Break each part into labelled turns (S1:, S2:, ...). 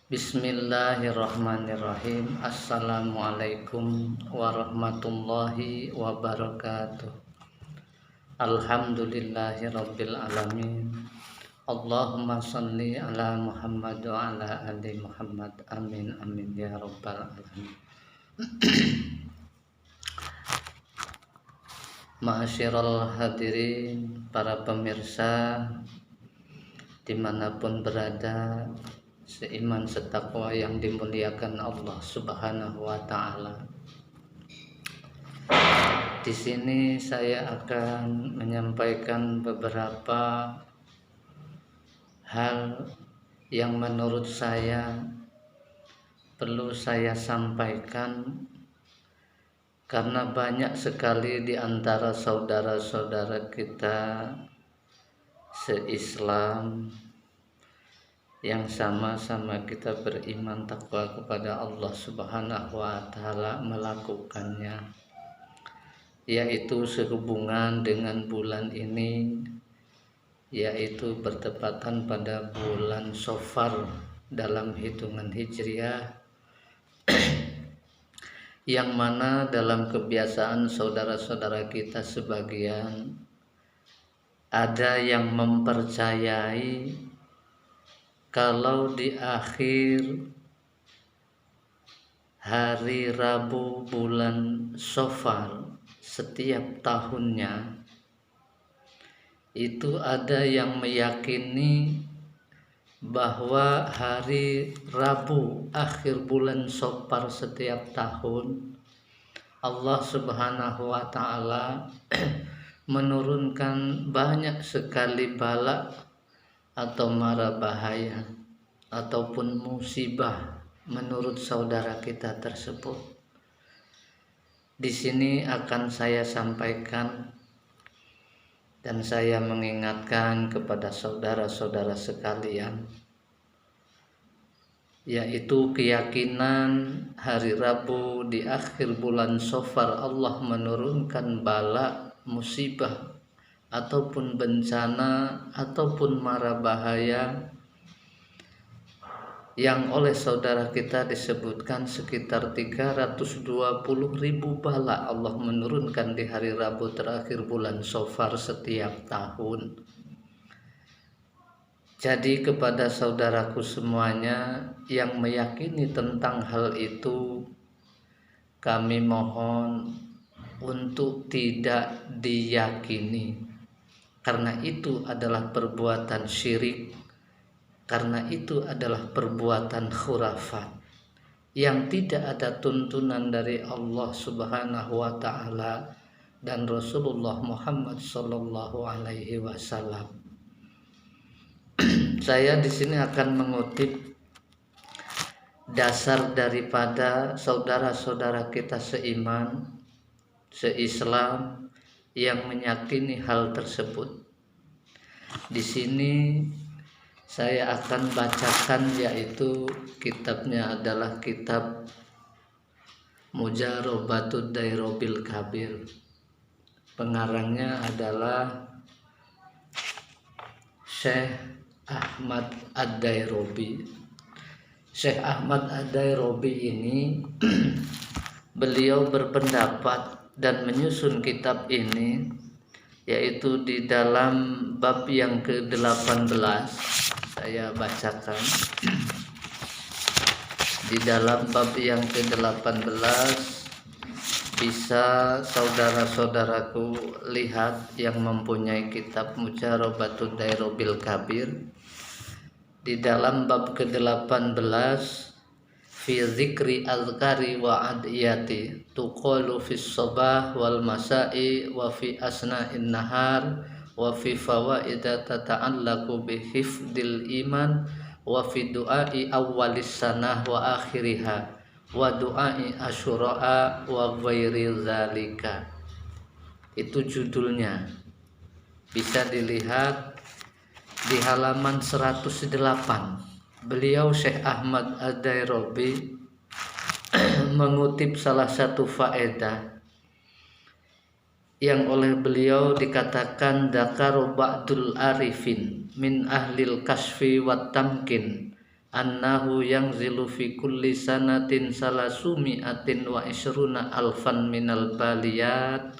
S1: Bismillahirrahmanirrahim. Assalamualaikum warahmatullahi wabarakatuh. Alhamdulillahirabbil alamin. Allahumma shalli ala Muhammad wa ala ali Muhammad. Amin amin ya rabbal alamin. Ma'asyiral hadirin, para pemirsa dimanapun berada, seiman setakwa yang dimuliakan Allah Subhanahu wa taala. Di sini saya akan menyampaikan beberapa hal yang menurut saya perlu saya sampaikan karena banyak sekali di antara saudara-saudara kita se-Islam yang sama-sama kita beriman takwa kepada Allah Subhanahu wa taala melakukannya, yaitu sehubungan dengan bulan ini, yaitu bertepatan pada bulan Safar dalam hitungan Hijriah, yang mana dalam kebiasaan saudara-saudara kita sebagian ada yang mempercayai kalau di akhir hari Rabu bulan Safar setiap tahunnya itu ada yang meyakini bahwa hari Rabu akhir bulan Safar setiap tahun Allah Subhanahu wa taala menurunkan banyak sekali bala atau mara bahaya ataupun musibah menurut saudara kita tersebut. Di sini akan saya sampaikan dan saya mengingatkan kepada saudara-saudara sekalian, yaitu keyakinan hari Rabu di akhir bulan Safar Allah menurunkan bala, musibah ataupun bencana ataupun mara bahaya yang oleh saudara kita disebutkan sekitar 320.000 bala Allah menurunkan di hari Rabu terakhir bulan Safar setiap tahun. Jadi kepada saudaraku semuanya yang meyakini tentang hal itu, kami mohon untuk tidak diyakini, karena itu adalah perbuatan syirik, karena itu adalah perbuatan khurafat yang tidak ada tuntunan dari Allah Subhanahu wa taala dan Rasulullah Muhammad sallallahu alaihi wasallam. Saya di sini akan mengutip dasar daripada saudara-saudara kita seiman, se-Islam yang meyakini hal tersebut. Di sini saya akan bacakan, yaitu kitabnya adalah kitab Mujarobatud Dairobil Kabir. Pengarangnya adalah Syekh Ahmad Ad-Dairobi. Syekh Ahmad Ad-Dairobi ini beliau berpendapat dan menyusun kitab ini yaitu di dalam bab yang ke-18. Saya bacakan. Di dalam bab yang ke-18 bisa saudara-saudaraku lihat yang mempunyai kitab Mujarobatud Dairobil Kabir. Di dalam bab ke-18 fi dzikri azkari wa adiyati tuqalu fis sabah wal masai wa fi asna'in nahar wa fi fawaida tata'allaqu bi hifdil iman wa fi du'ai awwalis sanah wa akhiriha wa du'ai asyura'a wa ghairi dzalika. Itu judulnya, bisa dilihat di halaman 108. Beliau Syekh Ahmad Ad-Dairobi mengutip salah satu faedah yang oleh beliau dikatakan dzakaru ba'dul arifin min ahlil kasfi wat tamkin annahu yanzilu fi kulli sanatin salasumi'atin wa isruna alfan minal baliyat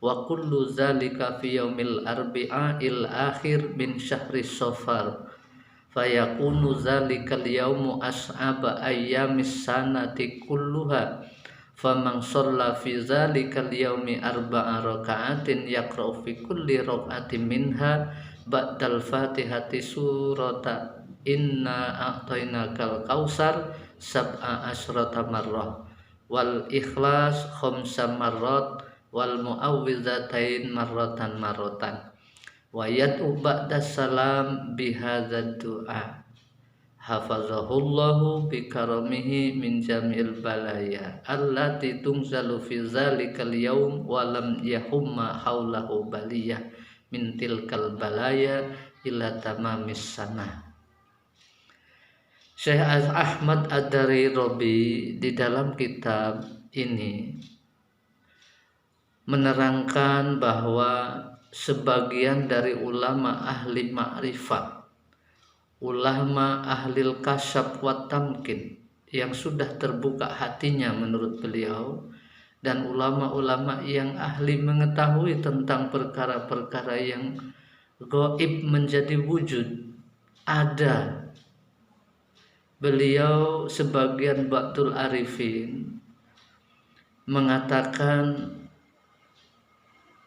S1: wa kullu zalika fi yaumil arba'il akhir min syahri Safar fayakunu zalikal yaumu as'aba ayyamis sanati kulluha faman shalla fi zalikal yaumi arba'a raka'atin yaqra'u fi kulli raka'atin minha ba'dal fatihati surata inna a'tainakal kausar sab'a asyrata marrah wal ikhlas khamsa marrat wal mu'awwidzatain marratan wa yad'u ba'da salam bihadzal du'a hafazahullahu bikaramihi min jamil balaya allati tungzalu fi zalikal yaum wa lam yahumma haulahu baliyah min tilkal balaya ila tamamis sanah. Syekh Ahmad Ad-Dairabi di dalam kitab ini menerangkan bahwa sebagian dari ulama ahli ma'rifat, ulama ahlil kasyaf wa tamkin yang sudah terbuka hatinya menurut beliau, dan ulama-ulama yang ahli mengetahui tentang perkara-perkara yang gaib menjadi wujud ada. Beliau sebagian Ba'dul Arifin mengatakan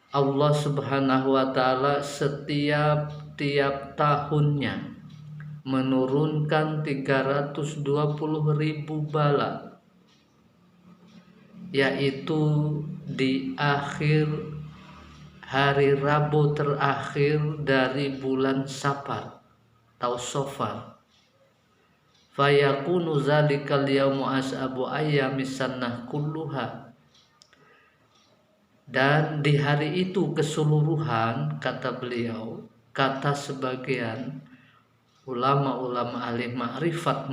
S1: Allah Subhanahu wa taala setiap tahunnya menurunkan 320.000 bala, yaitu di akhir hari Rabu terakhir dari bulan Safar atau Safar. Fayakunu zalikal yaumu as'abu ayyamis sanah kulluha, dan di hari itu keseluruhan, kata beliau, kata sebagian ulama-ulama ahli ma'rifat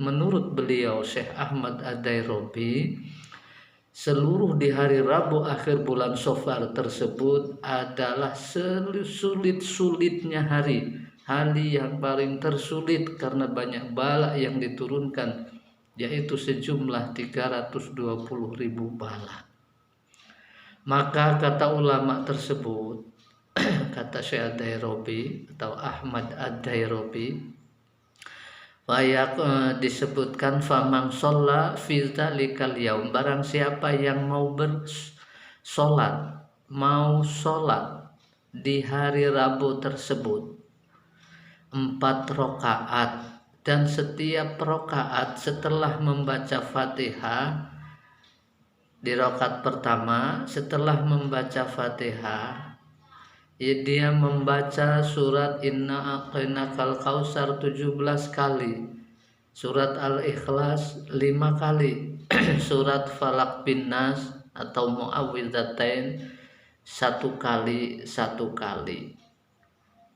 S1: menurut beliau Syekh Ahmad Ad-Dairabi, seluruh di hari Rabu akhir bulan Safar tersebut adalah sulit-sulitnya hari yang paling tersulit karena banyak bala yang diturunkan, yaitu sejumlah 320.000 bala. Maka kata ulama tersebut, kata Syekh Ad-Dairabi atau Ahmad Ad-Dairabi, disebutkan famang sholla fi dzalikal yaum, barang siapa yang mau sholat di hari Rabu tersebut 4 rakaat, dan setiap rakaat setelah membaca Fatihah, di rakaat pertama setelah membaca Fatihah dia membaca surat Inna A'tainakal Kausar 17 kali, surat Al-Ikhlas 5 kali, surat Falaq bin Nas atau Mu'awwidzatain 1 kali.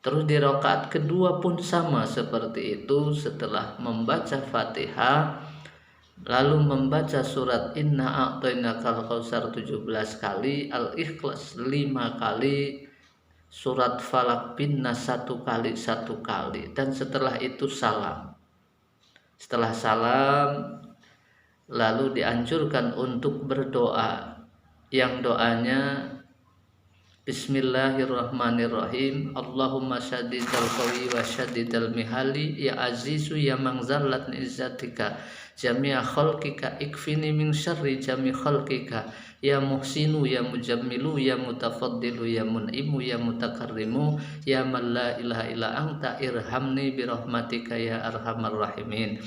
S1: Terus di rakaat kedua pun sama seperti itu, setelah membaca Fatihah lalu membaca surat Inna A'tainakal Kausar 17 kali, Al-Ikhlas 5 kali, surat Falaq bin Nas 1 kali, dan setelah itu salam. Setelah salam lalu dianjurkan untuk berdoa, yang doanya Bismillahirrahmanirrahim. Allahumma syaddidal qawi wa syaddidal mihali, ya azizu ya mangzallat izzatika jami'a khalqika ikfini min syarri jami' khalqika ya muhsinu ya mujammilu ya mutafaddilu ya mun'imu ya mutakarrimu ya man la ilaha illa anta irhamni birahmatika ya arhamar rahimin.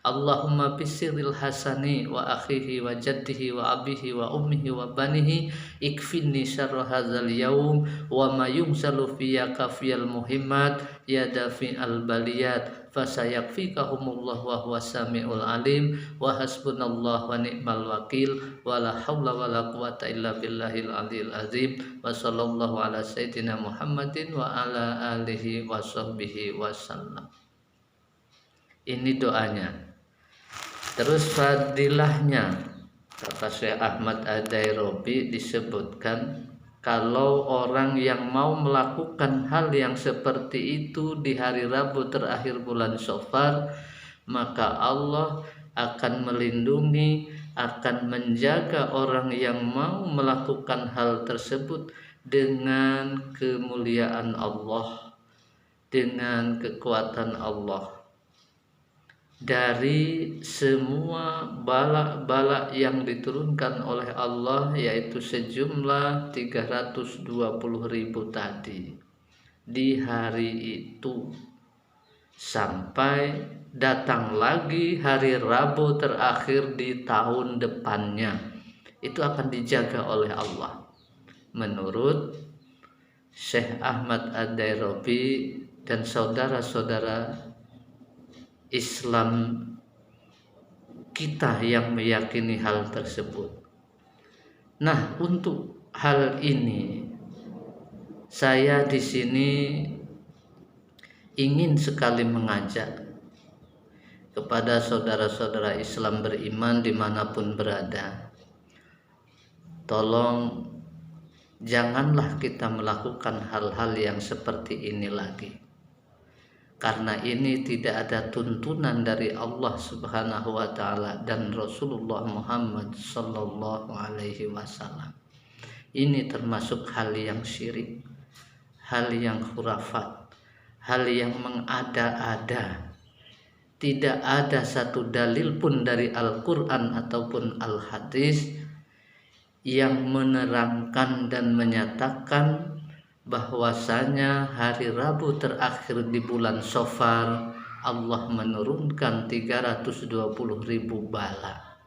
S1: Allahumma bisiril hasani wa akhihi wa jaddihi wa abihi wa ummihi wa banihi ikfinni syarra hadzal yaum wa ma yumsalu fiyya kafiyal muhimmat ya dafi al baliyat fasayakfikahumullah wa huwas samiul alim wa hasbunallah wa ni'mal wakil wa la haula wa la quwata illa billahil aliyil azim wa sallallahu ala sayyidina Muhammadin wa ala alihi wa sahbihi wasallam. Ini doanya. Terus fadilahnya, kata Syekh Ahmad Ad-Dairabi, disebutkan kalau orang yang mau melakukan hal yang seperti itu di hari Rabu terakhir bulan Safar, maka Allah akan melindungi, akan menjaga orang yang mau melakukan hal tersebut dengan kemuliaan Allah, dengan kekuatan Allah, dari semua bala-bala yang diturunkan oleh Allah, yaitu sejumlah 320.000 tadi di hari itu, sampai datang lagi hari Rabu terakhir di tahun depannya. Itu akan dijaga oleh Allah menurut Syekh Ahmad Ad-Dairabi dan saudara-saudara Islam kita yang meyakini hal tersebut. Nah, untuk hal ini saya di sini ingin sekali mengajak kepada saudara-saudara Islam beriman dimanapun berada. Tolong janganlah kita melakukan hal-hal yang seperti ini lagi, karena ini tidak ada tuntunan dari Allah Subhanahu wa taala dan Rasulullah Muhammad sallallahu alaihi wasallam. Ini termasuk hal yang syirik, hal yang khurafat, hal yang mengada-ada. Tidak ada satu dalil pun dari Al-Qur'an ataupun Al-Hadis yang menerangkan dan menyatakan bahwasanya hari Rabu terakhir di bulan Safar Allah menurunkan 320.000 bala.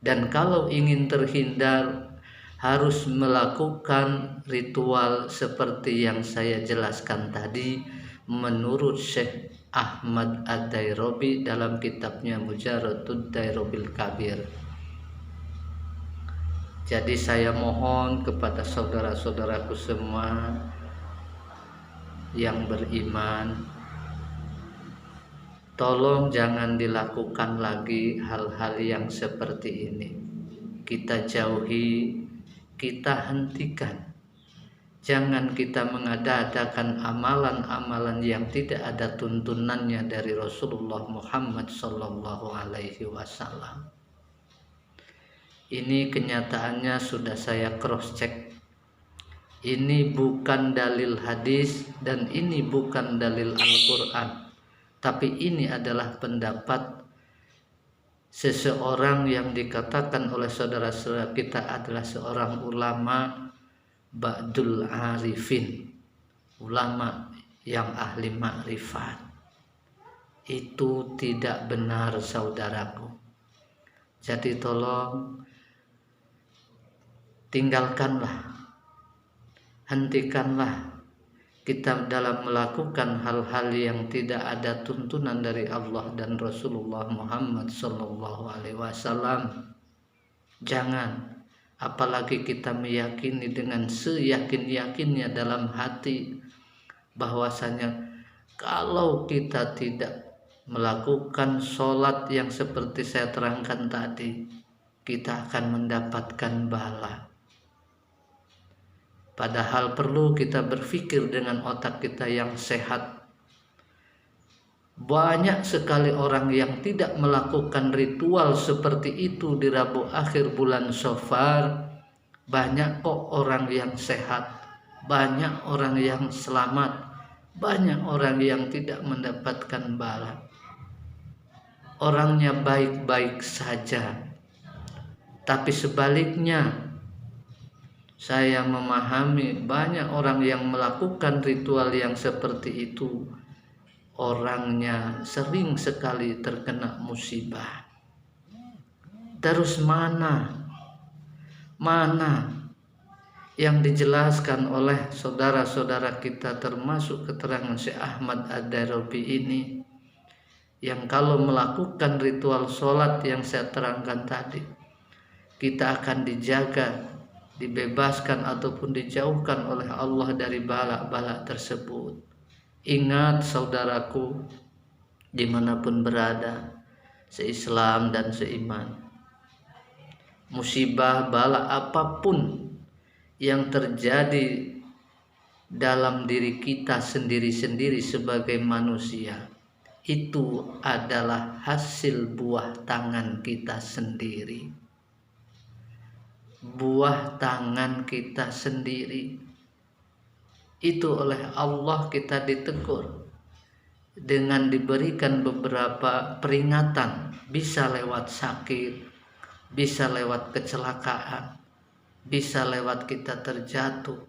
S1: Dan kalau ingin terhindar harus melakukan ritual seperti yang saya jelaskan tadi menurut Syekh Ahmad Ad-Dairabi dalam kitabnya Mujarradud Dairabil Kabir. Jadi saya mohon kepada saudara-saudaraku semua yang beriman, tolong jangan dilakukan lagi hal-hal yang seperti ini. Kita jauhi, kita hentikan. Jangan kita mengada-adakan amalan-amalan yang tidak ada tuntunannya dari Rasulullah Muhammad sallallahu alaihi wasallam. Ini kenyataannya sudah saya cross check. Ini bukan dalil hadis dan ini bukan dalil Al-Quran, tapi ini adalah pendapat seseorang yang dikatakan oleh saudara-saudara kita adalah seorang ulama ba'dul arifin, ulama yang ahli makrifat. Itu tidak benar, saudaraku. Jadi tolong tinggalkanlah, hentikanlah kita dalam melakukan hal-hal yang tidak ada tuntunan dari Allah dan Rasulullah Muhammad sallallahu alaihi wasallam. Jangan, apalagi kita meyakini dengan seyakin-yakinnya dalam hati bahwasanya kalau kita tidak melakukan sholat yang seperti saya terangkan tadi, kita akan mendapatkan bala. Padahal perlu kita berpikir dengan otak kita yang sehat. Banyak sekali orang yang tidak melakukan ritual seperti itu di Rabu akhir bulan Safar. Banyak kok orang yang sehat, banyak orang yang selamat, banyak orang yang tidak mendapatkan bala. Orangnya baik-baik saja. Tapi sebaliknya, saya memahami banyak orang yang melakukan ritual yang seperti itu, orangnya sering sekali terkena musibah. Terus mana yang dijelaskan oleh saudara-saudara kita termasuk keterangan Syekh Ahmad Ad-Dairabi ini, yang kalau melakukan ritual sholat yang saya terangkan tadi, kita akan dijaga, dibebaskan ataupun dijauhkan oleh Allah dari bala-bala tersebut. Ingat saudaraku, dimanapun berada, se-Islam dan seiman, musibah bala apapun yang terjadi dalam diri kita sendiri-sendiri sebagai manusia, itu adalah hasil buah tangan kita sendiri. Buah tangan kita sendiri. Itu oleh Allah kita ditegur dengan diberikan beberapa peringatan, bisa lewat sakit, bisa lewat kecelakaan, bisa lewat kita terjatuh,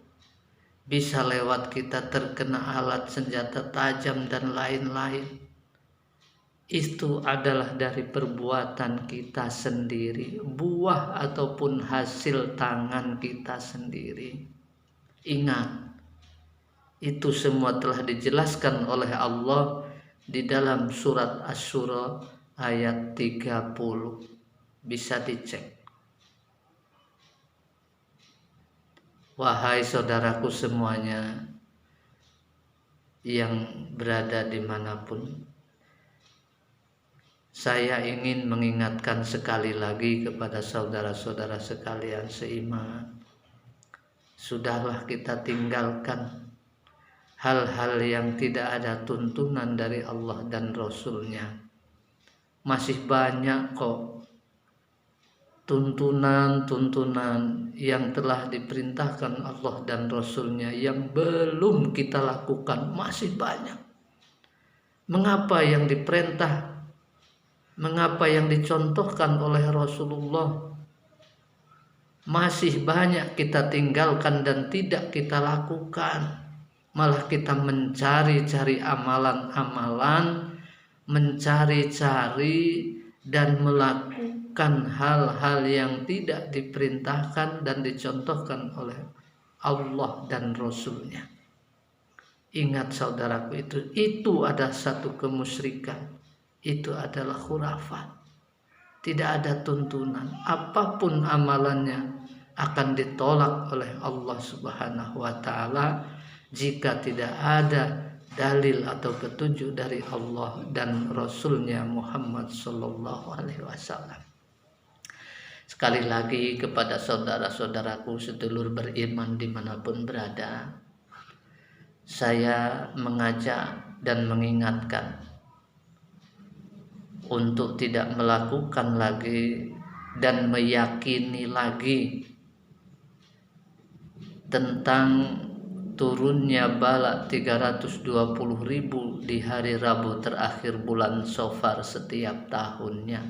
S1: bisa lewat kita terkena alat senjata tajam dan lain-lain. Itu adalah dari perbuatan kita sendiri, buah ataupun hasil tangan kita sendiri. Ingat, itu semua telah dijelaskan oleh Allah di dalam surat Asy-Syura ayat 30. Bisa dicek. Wahai saudaraku semuanya yang berada dimanapun, saya ingin mengingatkan sekali lagi kepada saudara-saudara sekalian seiman. Sudahlah kita tinggalkan hal-hal yang tidak ada tuntunan dari Allah dan Rasul-Nya. Masih banyak kok tuntunan-tuntunan yang telah diperintahkan Allah dan Rasul-Nya yang belum kita lakukan, masih banyak. Mengapa yang diperintah, mengapa yang dicontohkan oleh Rasulullah masih banyak kita tinggalkan dan tidak kita lakukan? Malah kita mencari-cari amalan-amalan, mencari-cari dan melakukan hal-hal yang tidak diperintahkan dan dicontohkan oleh Allah dan Rasul-Nya. Ingat saudaraku, itu ada satu kemusyrikan, itu adalah khurafat. Tidak ada tuntunan, apapun amalannya akan ditolak oleh Allah Subhanahu wa Ta'ala jika tidak ada dalil atau petunjuk dari Allah dan Rasul-Nya Muhammad Sallallahu Alaihi Wasallam. Sekali lagi kepada saudara-saudaraku sedulur beriman dimanapun berada, saya mengajak dan mengingatkan untuk tidak melakukan lagi dan meyakini lagi tentang turunnya bala 320.000 di hari Rabu terakhir bulan Safar setiap tahunnya.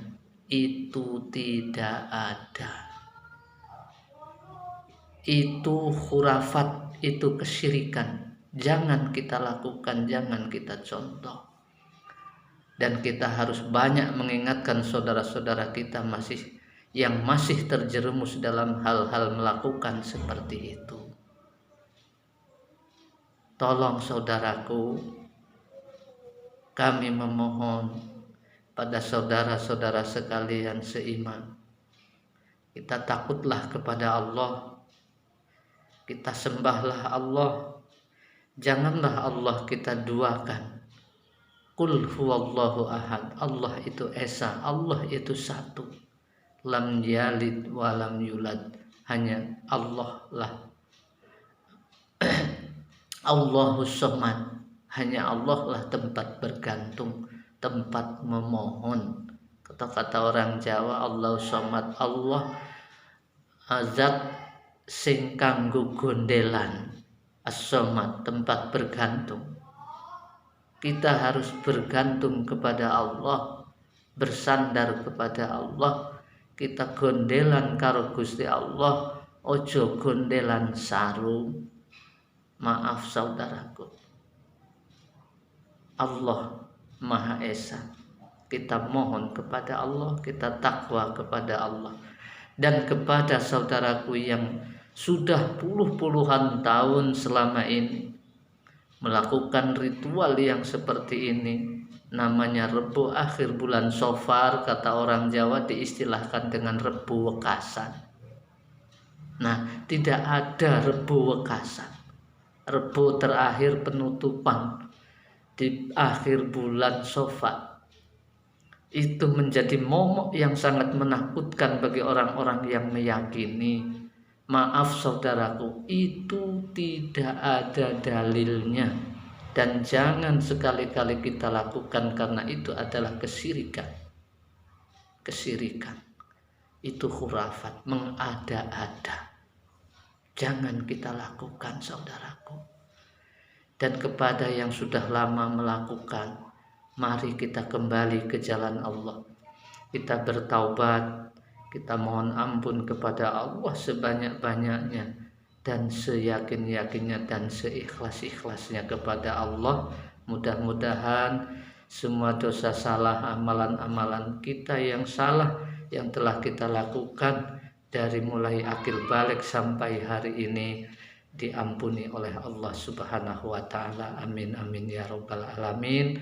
S1: Itu tidak ada. Itu khurafat, itu kesyirikan. Jangan kita lakukan, jangan kita contoh. Dan kita harus banyak mengingatkan saudara-saudara kita yang masih terjerumus dalam hal-hal melakukan seperti itu. Tolong saudaraku, kami memohon pada saudara-saudara sekalian seiman, kita takutlah kepada Allah, kita sembahlah Allah, janganlah Allah kita duakan. Qul huwallahu ahad, Allah itu esa, Allah itu satu, lam yalid wa lam yulad, hanya Allah lah. Allahus Samad, hanya Allah lah tempat bergantung, tempat memohon. Kata-kata orang Jawa, Allahus Samad, Allah azat sing kanggo gondelan, as-samad, tempat bergantung. Kita harus bergantung kepada Allah, bersandar kepada Allah. Kita gondelan karo Gusti Allah, ojo gondelan sarung. Maaf saudaraku, Allah Maha Esa. Kita mohon kepada Allah, kita takwa kepada Allah. Dan kepada saudaraku yang sudah puluhan tahun selama ini melakukan ritual yang seperti ini, namanya Rebo akhir bulan Safar, kata orang Jawa diistilahkan dengan Rebo Wekasan. Nah, tidak ada Rebo Wekasan. Rebo terakhir penutupan di akhir bulan Safar itu menjadi momok yang sangat menakutkan bagi orang-orang yang meyakini. Maaf saudaraku, itu tidak ada dalilnya, dan jangan sekali-kali kita lakukan karena itu adalah kesyirikan. Kesyirikan itu khurafat, mengada-ada. Jangan kita lakukan, saudaraku. Dan kepada yang sudah lama melakukan, mari kita kembali ke jalan Allah. Kita bertaubat, kita mohon ampun kepada Allah sebanyak-banyaknya dan seyakin-yakinnya dan seikhlas-ikhlasnya kepada Allah. Mudah-mudahan semua dosa salah, amalan-amalan kita yang salah yang telah kita lakukan dari mulai akil balik sampai hari ini diampuni oleh Allah Subhanahu wa taala. Amin amin ya rabbal alamin.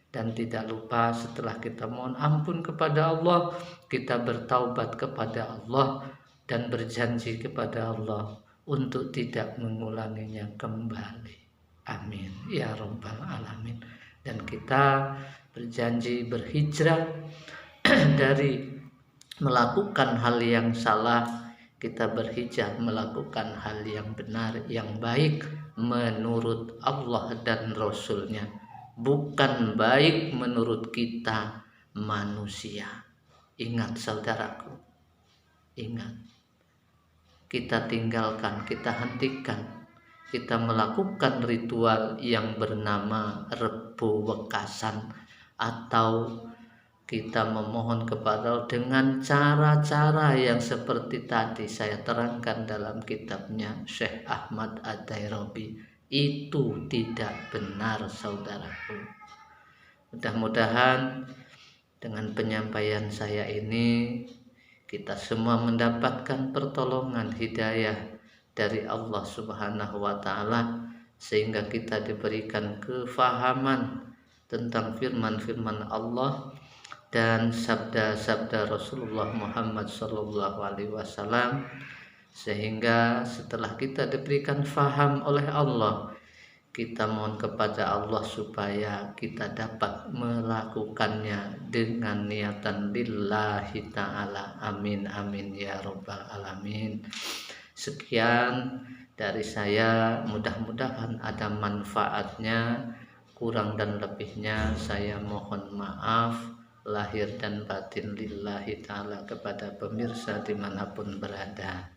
S1: Dan tidak lupa setelah kita mohon ampun kepada Allah, kita bertaubat kepada Allah dan berjanji kepada Allah untuk tidak mengulanginya kembali. Amin ya rabbal alamin. Dan kita berjanji berhijrah dari melakukan hal yang salah, kita berhijrah melakukan hal yang benar, yang baik menurut Allah dan Rasul-Nya, bukan baik menurut kita manusia. Ingat saudaraku, ingat, kita tinggalkan, kita hentikan, kita melakukan ritual yang bernama Rebo Wekasan, atau kita memohon kepada Allah dengan cara-cara yang seperti tadi saya terangkan dalam kitabnya Syekh Ahmad Ad-Dairabi. Itu tidak benar, saudaraku. Mudah-mudahan dengan penyampaian saya ini kita semua mendapatkan pertolongan hidayah dari Allah Subhanahu wa taala, sehingga kita diberikan kefahaman tentang firman-firman Allah dan sabda-sabda Rasulullah Muhammad SAW, sehingga setelah kita diberikan faham oleh Allah, kita mohon kepada Allah supaya kita dapat melakukannya dengan niatan lillahi ta'ala. Amin amin ya rabbal alamin. Sekian dari saya, mudah-mudahan ada manfaatnya. Kurang dan lebihnya saya mohon maaf lahir dan batin lillahi ta'ala kepada pemirsa dimanapun berada.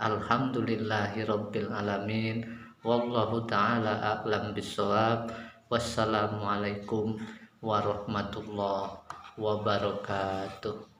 S1: Alhamdulillahi rabbil alamin. Wallahu ta'ala a'lam bishawab. Wassalamualaikum warahmatullahi wabarakatuh.